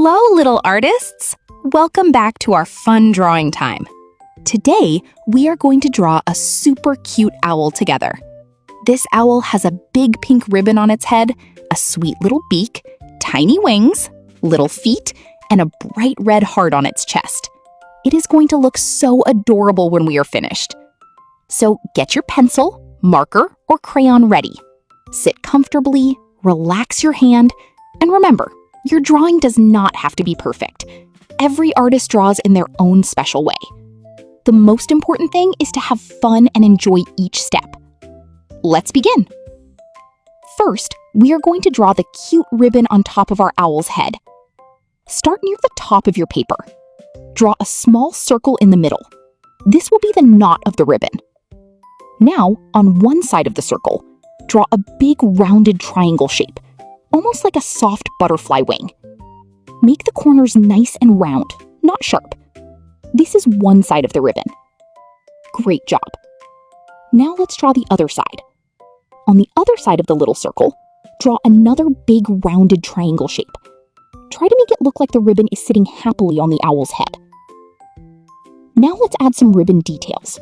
Hello, little artists! Welcome back to our fun drawing time. Today, we are going to draw a super cute owl together. This owl has a big pink ribbon on its head, a sweet little beak, tiny wings, little feet, and a bright red heart on its chest. It is going to look so adorable when we are finished. So get your pencil, marker, or crayon ready. Sit comfortably, relax your hand, and remember, your drawing does not have to be perfect. Every artist draws in their own special way. The most important thing is to have fun and enjoy each step. Let's begin. First, we are going to draw the cute ribbon on top of our owl's head. Start near the top of your paper. Draw a small circle in the middle. This will be the knot of the ribbon. Now, on one side of the circle, draw a big rounded triangle shape, almost like a soft butterfly wing. Make the corners nice and round, not sharp. This is one side of the ribbon. Great job. Now let's draw the other side. On the other side of the little circle, draw another big rounded triangle shape. Try to make it look like the ribbon is sitting happily on the owl's head. Now let's add some ribbon details.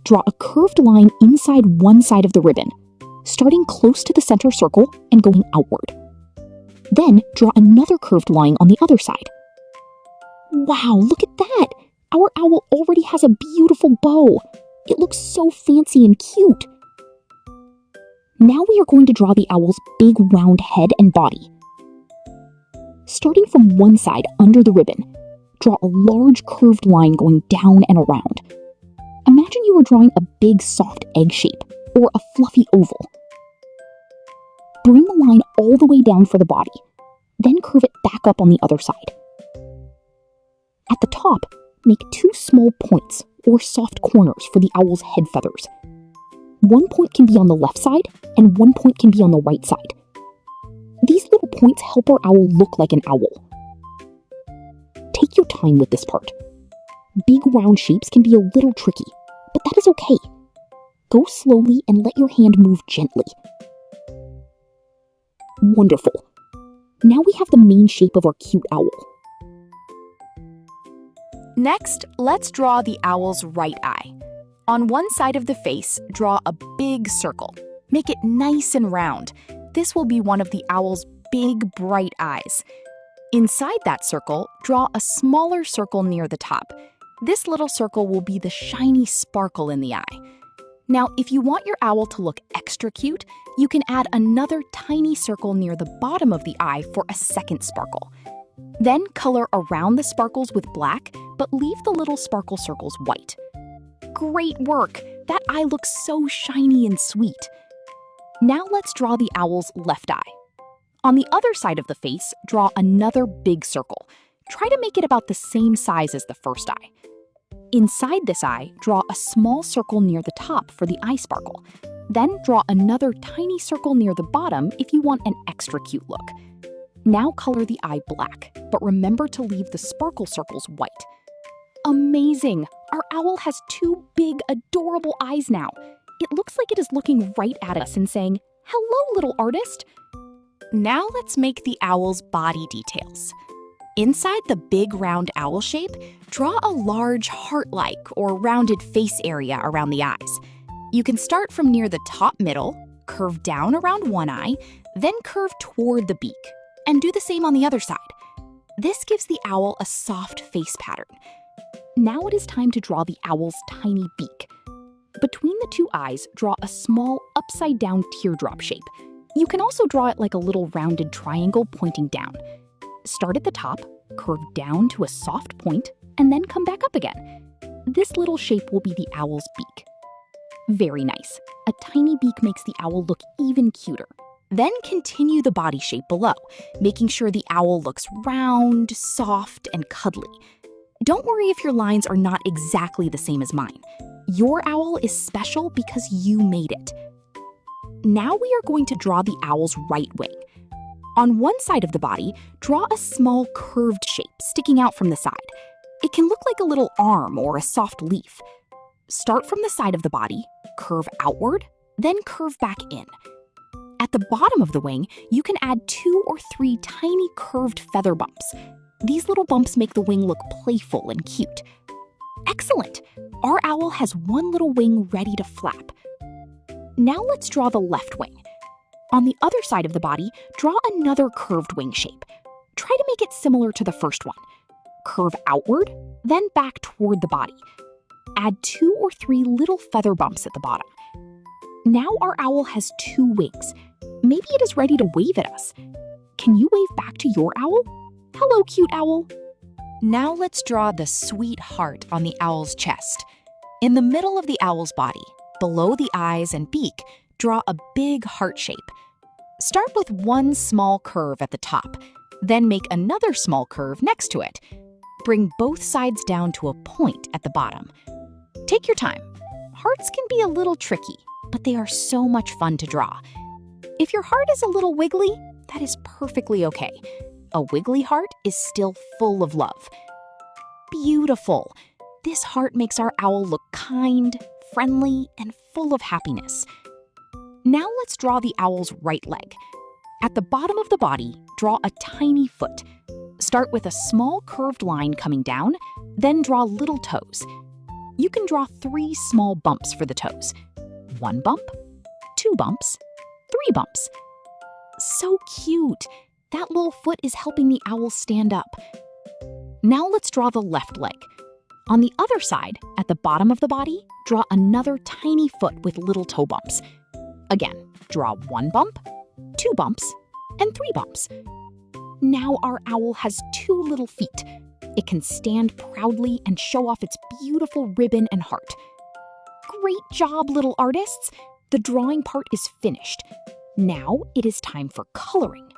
Draw a curved line inside one side of the ribbon, starting close to the center circle and going outward. Then draw another curved line on the other side. Wow, look at that! Our owl already has a beautiful bow. It looks so fancy and cute. Now we are going to draw the owl's big round head and body. Starting from one side under the ribbon, draw a large curved line going down and around. Imagine you were drawing a big soft egg shape or a fluffy oval. Bring the line all the way down for the body, then curve it back up on the other side. At the top, make two small points or soft corners for the owl's head feathers. One point can be on the left side and one point can be on the right side. These little points help our owl look like an owl. Take your time with this part. Big round shapes can be a little tricky, but that is okay. Go slowly and let your hand move gently. Wonderful. Now we have the main shape of our cute owl. Next, let's draw the owl's right eye. On one side of the face, draw a big circle. Make it nice and round. This will be one of the owl's big, bright eyes. Inside that circle, draw a smaller circle near the top. This little circle will be the shiny sparkle in the eye. Now, if you want your owl to look extra cute, you can add another tiny circle near the bottom of the eye for a second sparkle. Then color around the sparkles with black, but leave the little sparkle circles white. Great work! That eye looks so shiny and sweet. Now let's draw the owl's left eye. On the other side of the face, draw another big circle. Try to make it about the same size as the first eye. Inside this eye, draw a small circle near the top for the eye sparkle. Then draw another tiny circle near the bottom if you want an extra cute look. Now color the eye black, but remember to leave the sparkle circles white. Amazing! Our owl has two big, adorable eyes now. It looks like it is looking right at us and saying, "Hello, little artist." Now let's make the owl's body details. Inside the big round owl shape, draw a large heart-like or rounded face area around the eyes. You can start from near the top middle, curve down around one eye, then curve toward the beak, and do the same on the other side. This gives the owl a soft face pattern. Now it is time to draw the owl's tiny beak. Between the two eyes, draw a small upside-down teardrop shape. You can also draw it like a little rounded triangle pointing down. Start at the top, curve down to a soft point, and then come back up again. This little shape will be the owl's beak. Very nice. A tiny beak makes the owl look even cuter. Then continue the body shape below, making sure the owl looks round, soft, and cuddly. Don't worry if your lines are not exactly the same as mine. Your owl is special because you made it. Now we are going to draw the owl's right wing. On one side of the body, draw a small curved shape sticking out from the side. It can look like a little arm or a soft leaf. Start from the side of the body, curve outward, then curve back in. At At the bottom of the wing, you can add 2 or 3 tiny curved feather bumps. These little bumps make the wing look playful and cute. Excellent! Our owl has one little wing ready to flap. Now let's draw the left wing. On the other side of the body, draw another curved wing shape. Try to make it similar to the first one. Curve outward, then back toward the body. Add 2 or 3 little feather bumps at the bottom. Now our owl has 2 wings. Maybe it is ready to wave at us. Can you wave back to your owl? Hello, cute owl. Now let's draw the sweet heart on the owl's chest. In the middle of the owl's body, below the eyes and beak, draw a big heart shape. Start with one small curve at the top, then make another small curve next to it. Bring both sides down to a point at the bottom. Take your time. Hearts can be a little tricky, but they are so much fun to draw. If your heart is a little wiggly, that is perfectly okay. A wiggly heart is still full of love. Beautiful! This heart makes our owl look kind, friendly, and full of happiness. Now let's draw the owl's right leg. At the bottom of the body, draw a tiny foot. Start with a small curved line coming down, then draw little toes. You can draw 3 small bumps for the toes. 1 bump, 2 bumps, 3 bumps. So cute! That little foot is helping the owl stand up. Now let's draw the left leg. On the other side, at the bottom of the body, draw another tiny foot with little toe bumps. Again, draw 1 bump, 2 bumps, and 3 bumps. Now our owl has 2 little feet. It can stand proudly and show off its beautiful ribbon and heart. Great job, little artists! The drawing part is finished. Now it is time for coloring.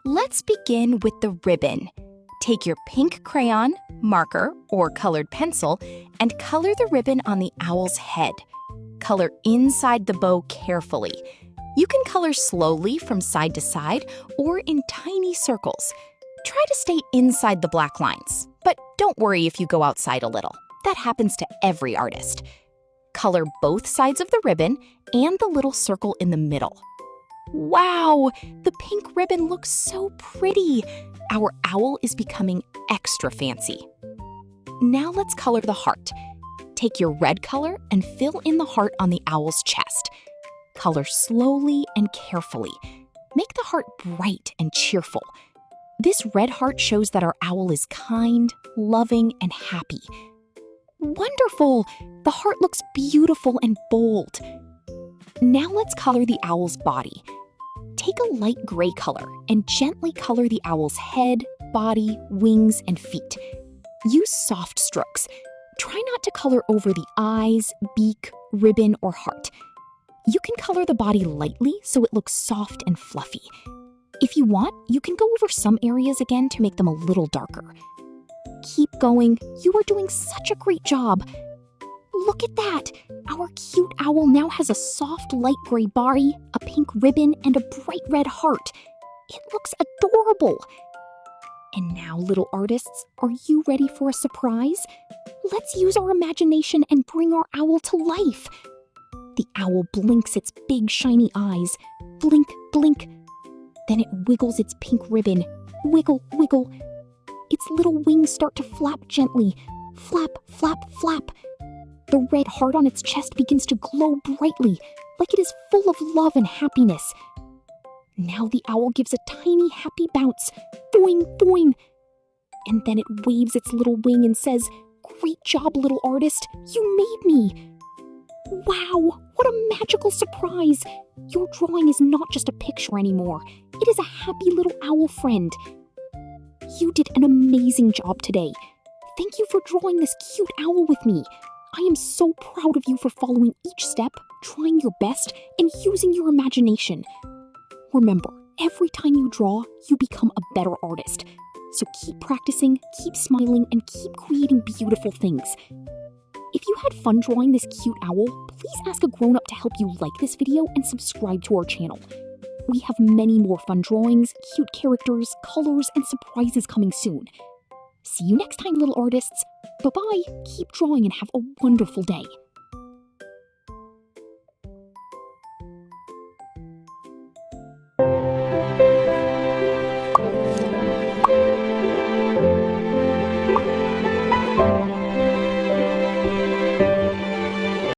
Let's begin with the ribbon. Take your pink crayon, marker, or colored pencil and color the ribbon on the owl's head. Color inside the bow carefully. You can color slowly from side to side or in tiny circles. Try to stay inside the black lines, but don't worry if you go outside a little. That happens to every artist. Color both sides of the ribbon and the little circle in the middle. Wow! The pink ribbon looks so pretty! Our owl is becoming extra fancy. Now let's color the heart. Take your red color and fill in the heart on the owl's chest. Color slowly and carefully. Make the heart bright and cheerful. This red heart shows that our owl is kind, loving, and happy. Wonderful! The heart looks beautiful and bold. Now let's color the owl's body. Take a light gray color and gently color the owl's head, body, wings, and feet. Use soft strokes. Try not to color over the eyes, beak, ribbon, or heart. You can color the body lightly so it looks soft and fluffy. If you want, you can go over some areas again to make them a little darker. Keep going. You are doing such a great job. Look at that! Our cute owl now has a soft light gray body, a pink ribbon, and a bright red heart. It looks adorable. And now, little artists, are you ready for a surprise? Let's use our imagination and bring our owl to life. The owl blinks its big shiny eyes. Blink, blink. Then it wiggles its pink ribbon. Wiggle, wiggle. Its little wings start to flap gently. Flap, flap, flap. The red heart on its chest begins to glow brightly, like it is full of love and happiness. Now the owl gives a tiny happy bounce. Boing, boing. And then it waves its little wing and says, "Great job, little artist. You made me." Wow, what a magical surprise. Your drawing is not just a picture anymore. It is a happy little owl friend. You did an amazing job today. Thank you for drawing this cute owl with me. I am so proud of you for following each step, trying your best, and using your imagination. Remember, every time you draw, you become a better artist. So keep practicing, keep smiling, and keep creating beautiful things. If you had fun drawing this cute owl, please ask a grown-up to help you like this video and subscribe to our channel. We have many more fun drawings, cute characters, colors, and surprises coming soon. See you next time, little artists. Bye-bye, keep drawing and have a wonderful day.